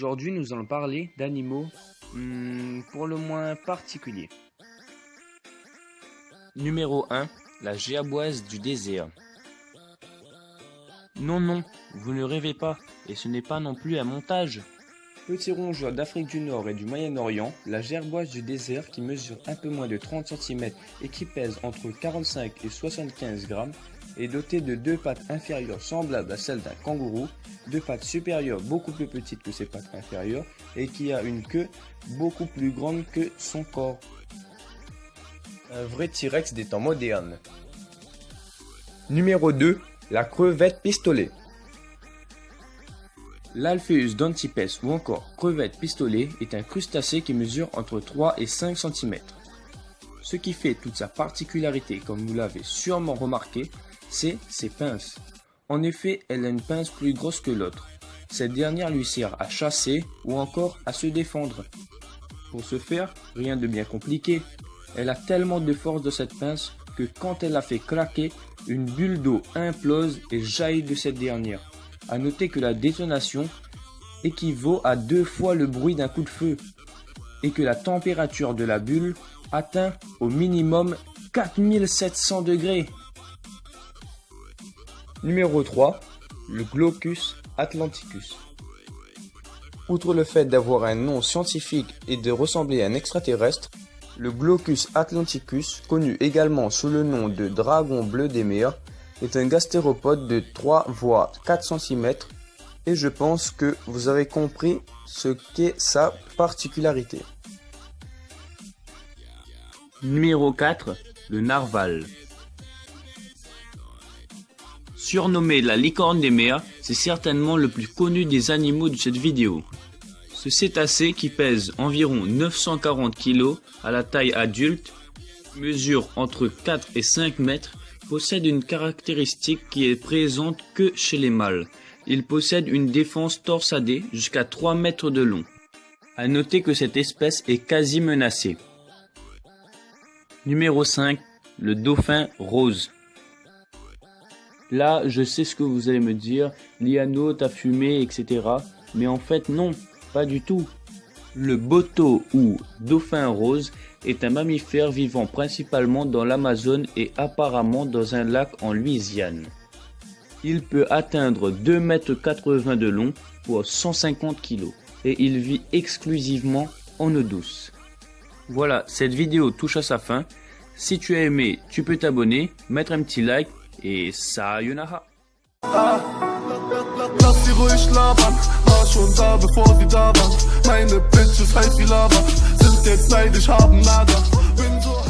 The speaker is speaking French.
Aujourd'hui, nous allons parler d'animaux pour le moins particuliers. Numéro 1, la gerboise du désert. Non, vous ne rêvez pas, et ce n'est pas non plus un montage. Petit rongeur d'Afrique du Nord et du Moyen-Orient, la gerboise du désert qui mesure un peu moins de 30 cm et qui pèse entre 45 et 75 grammes est dotée de deux pattes inférieures semblables à celles d'un kangourou, deux pattes supérieures beaucoup plus petites que ses pattes inférieures et qui a une queue beaucoup plus grande que son corps. Un vrai T-Rex des temps modernes. Numéro 2, la crevette pistolet. L'Alpheus dentipes ou encore crevette pistolet est un crustacé qui mesure entre 3 et 5 cm. Ce qui fait toute sa particularité, comme vous l'avez sûrement remarqué, c'est ses pinces. En effet, elle a une pince plus grosse que l'autre. Cette dernière lui sert à chasser ou encore à se défendre. Pour ce faire, rien de bien compliqué. Elle a tellement de force de cette pince que quand elle la fait craquer, une bulle d'eau implose et jaillit de cette dernière. A noter que la détonation équivaut à 2 fois le bruit d'un coup de feu et que la température de la bulle atteint au minimum 4700 degrés. Numéro 3, le Glaucus atlanticus. Outre le fait d'avoir un nom scientifique et de ressembler à un extraterrestre, le Glaucus atlanticus, connu également sous le nom de dragon bleu des mers, est un gastéropode de 3 voire 4 cm et je pense que vous avez compris ce qu'est sa particularité. Numéro 4, le narval. Surnommé la licorne des mers, c'est certainement le plus connu des animaux de cette vidéo. Ce cétacé qui pèse environ 940 kg à la taille adulte, mesure entre 4 et 5 mètres, possède une caractéristique qui est présente que chez les mâles. Il possède une défense torsadée jusqu'à 3 mètres de long. À noter que cette espèce est quasi menacée. Numéro 5, le dauphin rose. Là, je sais ce que vous allez me dire, Liano, t'as fumé, etc. Mais en fait, non, pas du tout. Le boto ou dauphin rose est un mammifère vivant principalement dans l'Amazone et apparemment dans un lac en Louisiane. Il peut atteindre 2,80 m de long pour 150 kg et il vit exclusivement en eau douce. Voilà, cette vidéo touche à sa fin. Si tu as aimé, tu peux t'abonner, mettre un petit like et sayonara. Lass sie ruhig labern, war schon da bevor sie da waren. Meine Bitches heiß wie Lava, sind jetzt neidisch, haben Lager. Bin so